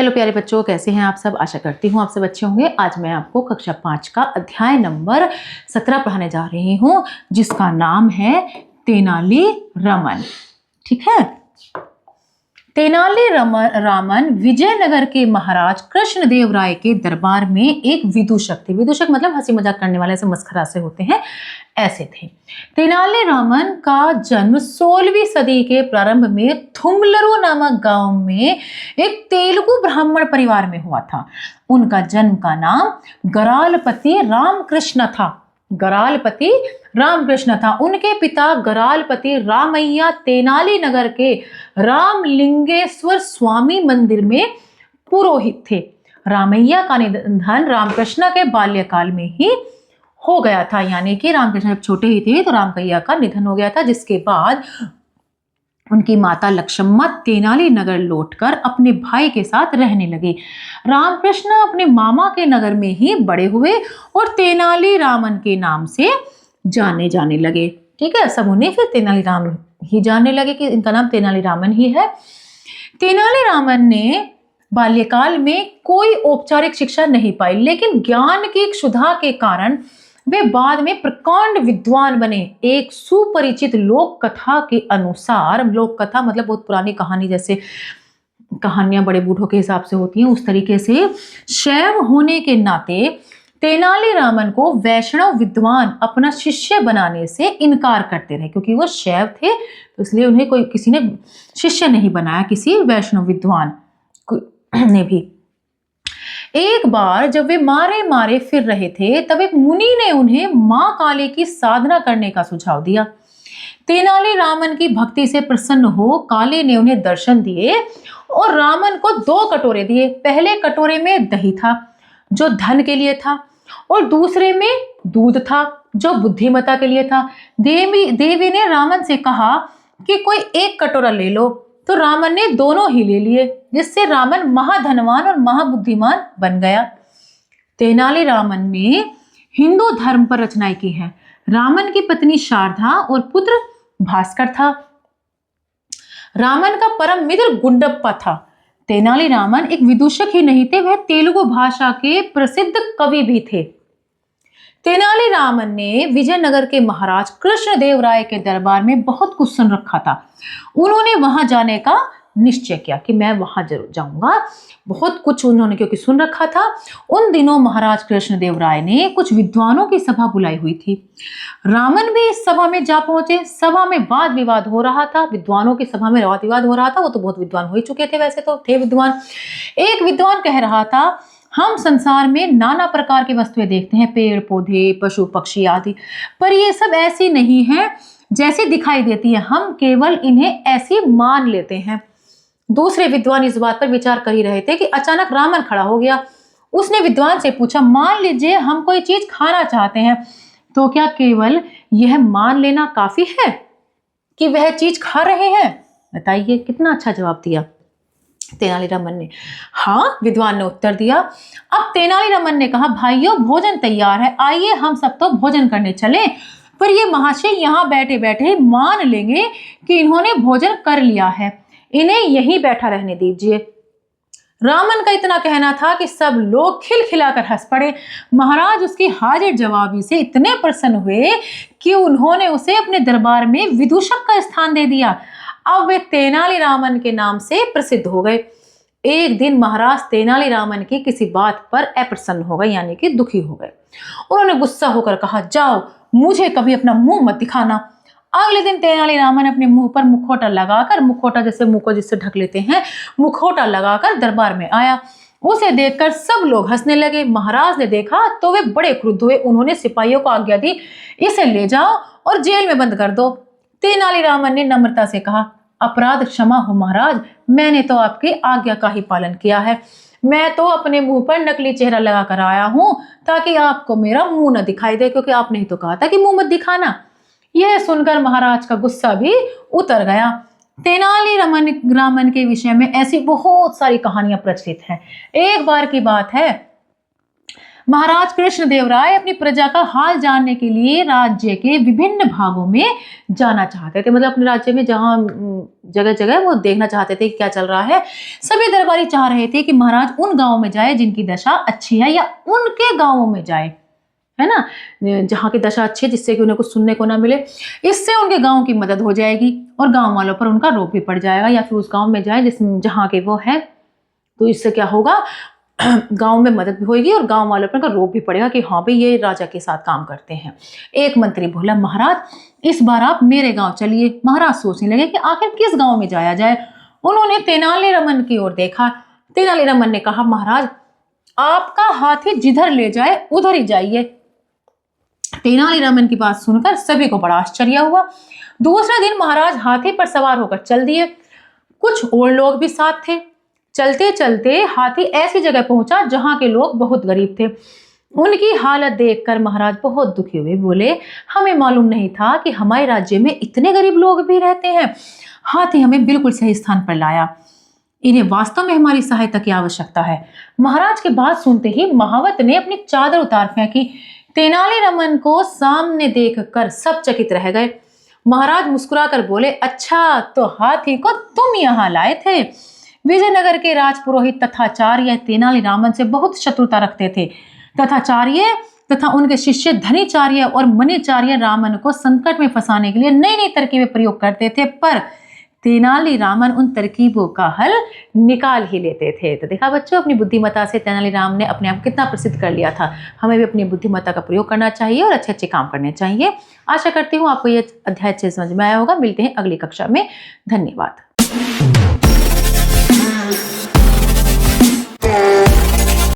Hello प्यारे बच्चों, कैसे हैं आप सब। आशा करती हूँ आप सब अच्छे होंगे। आज मैं आपको कक्षा 5 का अध्याय नंबर 17 पढ़ाने जा रही हूँ, जिसका नाम है तेनाली रामन। ठीक है। तेनाली रामन विजयनगर के महाराज कृष्णदेव राय के दरबार में एक विदूषक थे। विदूषक मतलब हंसी मजाक करने वाले, ऐसे मस्खरा से होते हैं, ऐसे थे। तेनाली रामन का जन्म 16वीं सदी के प्रारंभ में थुमलरू नामक गांव में एक तेलुगु ब्राह्मण परिवार में हुआ था। उनका जन्म का नाम गरालपति रामकृष्ण था। गरालपति रामकृष्ण था। उनके पिता गरालपति रामैया तेनाली नगर के रामलिंगेश्वर स्वामी मंदिर में पुरोहित थे। रामैया का निधन रामकृष्ण के बाल्यकाल में ही हो गया था, यानी कि रामकृष्ण जब छोटे ही थे तो रामैया का निधन हो गया था, जिसके बाद उनकी माता लक्ष्मम्मा तेनाली नगर लौटकर अपने भाई के साथ रहने लगे। रामकृष्ण अपने मामा के नगर में ही बड़े हुए और तेनाली रामन के नाम से जाने लगे। ठीक है, सब उन्हें फिर तेनाली राम ही जानने लगे कि इनका नाम तेनाली रामन ही है। तेनाली रामन ने बाल्यकाल में कोई औपचारिक शिक्षा नहीं पाई, लेकिन ज्ञान की क्षुधा के कारण वे बाद में प्रकांड विद्वान बने। एक सुपरिचित लोक कथा के अनुसार, लोक कथा मतलब बहुत पुरानी कहानी, जैसे कहानियां बड़े बूढ़ों के हिसाब से होती हैं, उस तरीके से शैव होने के नाते तेनाली रामन को वैष्णव विद्वान अपना शिष्य बनाने से इनकार करते रहे, क्योंकि वो शैव थे, तो इसलिए उन्हें कोई किसी ने शिष्य नहीं बनाया, किसी वैष्णव विद्वान ने भी। एक बार जब वे मारे मारे फिर रहे थे, तब एक मुनि ने उन्हें मां काली की साधना करने का सुझाव दिया। तेनाली रामन की भक्ति से प्रसन्न हो काली ने उन्हें दर्शन दिए और रामन को 2 कटोरे दिए। पहले कटोरे में दही था जो धन के लिए था, और दूसरे में दूध था जो बुद्धिमत्ता के लिए था। देवी ने रामन से कहा कि कोई एक कटोरा ले लो, तो रामन ने दोनों ही ले लिए, जिससे रामन महाधनवान और महाबुद्धिमान बन गया। तेनाली रामन ने हिंदू धर्म पर रचनाएं की हैं। रामन की पत्नी शारदा और पुत्र भास्कर था। रामन का परम मित्र गुंडप्पा था। तेनाली रामन एक विदूषक ही नहीं थे, वह तेलुगु भाषा के प्रसिद्ध कवि भी थे। तेनाली रामन ने विजयनगर के महाराज कृष्णदेव राय के दरबार में बहुत कुछ सुन रखा था। उन्होंने वहां जाने का निश्चय किया कि मैं वहां जरूर जाऊंगा। बहुत कुछ उन्होंने क्योंकि सुन रखा था। उन दिनों महाराज कृष्णदेव राय ने कुछ विद्वानों की सभा बुलाई हुई थी। रामन भी इस सभा में जा पहुंचे। सभा में वाद विवाद हो रहा था। विद्वानों की सभा में वाद विवाद हो रहा था। वो तो बहुत विद्वान हो ही चुके थे, वैसे तो थे विद्वान। एक विद्वान कह रहा था, हम संसार में नाना प्रकार की वस्तुएं देखते हैं, पेड़ पौधे, पशु पक्षी आदि, पर ये सब ऐसी नहीं है जैसी दिखाई देती है। हम केवल इन्हें ऐसी मान लेते हैं। दूसरे विद्वान इस बात पर विचार कर ही रहे थे कि अचानक रामन खड़ा हो गया। उसने विद्वान से पूछा, मान लीजिए हम कोई चीज खाना चाहते हैं, तो क्या केवल यह मान लेना काफी है कि वह चीज खा रहे हैं? बताइए, कितना अच्छा जवाब दिया तेनाली रामन ने। हाँ, विद्वान ने उत्तर दिया। अब तेनाली रामन ने कहा, भाइयों भोजन तैयार है, आइए हम सब तो भोजन करने चले। पर ये महाशय यहाँ बैठे बैठे मान लेंगे कि इन्होंने भोजन कर लिया है, इन्हें यहीं बैठा रहने दीजिए। रामन का इतना कहना था कि सब लोग खिलखिलाकर हंस पड़े। महाराज उसकी हाजिर जवाबी से इतने प्रसन्न हुए कि उन्होंने उसे अपने दरबार में विदूषक का स्थान दे दिया। अब वे तेनाली रामन के नाम से प्रसिद्ध हो गए। एक दिन महाराज तेनाली रामन की किसी बात पर अप्रसन्न हो गए, यानी कि दुखी हो गए। उन्होंने गुस्सा होकर कहा, जाओ, मुझे कभी अपना मुंह मत दिखाना। अगले दिन तेनाली रामन अपने मुंह पर मुखौटा लगाकर, मुखौटा जैसे मुंह को जिससे ढक लेते हैं, मुखौटा लगाकर दरबार में आया। उसे देखकर सब लोग हंसने लगे। महाराज ने देखा तो वे बड़े क्रुद्ध हुए। उन्होंने सिपाहियों को आज्ञा दी, इसे ले जाओ और जेल में बंद कर दो। तेनाली रामन ने नम्रता से कहा, अपराध क्षमा हो महाराज, मैंने तो आपकी आज्ञा का ही पालन किया है। मैं तो अपने मुंह पर नकली चेहरा लगा कर आया हूं ताकि आपको मेरा मुंह न दिखाई दे, क्योंकि आपने ही तो कहा था कि मुंह मत दिखाना। यह सुनकर महाराज का गुस्सा भी उतर गया। तेनाली रामन के विषय में ऐसी बहुत सारी कहानियां प्रचलित हैं। एक बार की बात है, महाराज कृष्णदेव राय अपनी प्रजा का हाल जानने के लिए राज्य के विभिन्न भागों में जाना चाहते थे। मतलब अपने राज्य में जहाँ जगह जगह वो देखना चाहते थे कि क्या चल रहा है। सभी दरबारी चाह रहे थे कि महाराज उन गांवों में जाए जिनकी दशा अच्छी है, या उनके गांवों में जाए, है ना, जहाँ की दशा अच्छी है, जिससे कि उन्हें कुछ सुनने को ना मिले। इससे उनके गांव की मदद हो जाएगी और गांव वालों पर उनका रोब भी पड़ जाएगा। या फिर उस गांव में जाए जहाँ के वो है, तो इससे क्या होगा, गांव में मदद भी होगी और गांव वालों पर रोब भी पड़ेगा कि हाँ भाई ये राजा के साथ काम करते हैं। एक मंत्री बोला, महाराज इस बार आप मेरे गांव चलिए। महाराज सोचने लगे कि आखिर किस गांव में जाया जाए। उन्होंने तेनालीरामन की ओर देखा। तेनालीरामन ने कहा, महाराज आपका हाथी जिधर ले जाए उधर ही जाइए। तेनालीरामन की बात सुनकर सभी को बड़ा आश्चर्य हुआ। दूसरे दिन महाराज हाथी पर सवार होकर चल दिए। कुछ और लोग भी साथ थे। चलते चलते हाथी ऐसी जगह पहुंचा जहां के लोग बहुत गरीब थे। उनकी हालत देखकर महाराज बहुत दुखी हुए। बोले, हमें मालूम नहीं था कि हमारे राज्य में इतने गरीब लोग भी रहते हैं। हाथी हमें बिल्कुल सही स्थान पर लाया। इन्हें वास्तव में हमारी सहायता की आवश्यकता है। महाराज की बात सुनते ही महावत ने अपनी चादर उतार फेंकी। तेनालीरामन को सामने देखकर सब चकित रह गए। महाराज मुस्कुराकर बोले, अच्छा तो हाथी को तुम यहाँ लाए थे। विजयनगर के राजपुरोहित तथाचार्य तेनालीरामन से बहुत शत्रुता रखते थे। तथाचार्य तथा उनके शिष्य धनीचार्य और मणिचार्य रामन को संकट में फंसाने के लिए नई नई तरकीबें प्रयोग करते थे, पर तेनालीरामन उन तरकीबों का हल निकाल ही लेते थे। तो देखा बच्चों, अपनी बुद्धिमत्ता से तेनालीराम ने अपने आप कितना प्रसिद्ध कर लिया था। हमें भी अपनी बुद्धिमत्ता का प्रयोग करना चाहिए और अच्छे अच्छे काम करने चाहिए। आशा करती हूँ आपको ये अध्याय अच्छे समझ में आया होगा। मिलते हैं अगली कक्षा में। धन्यवाद।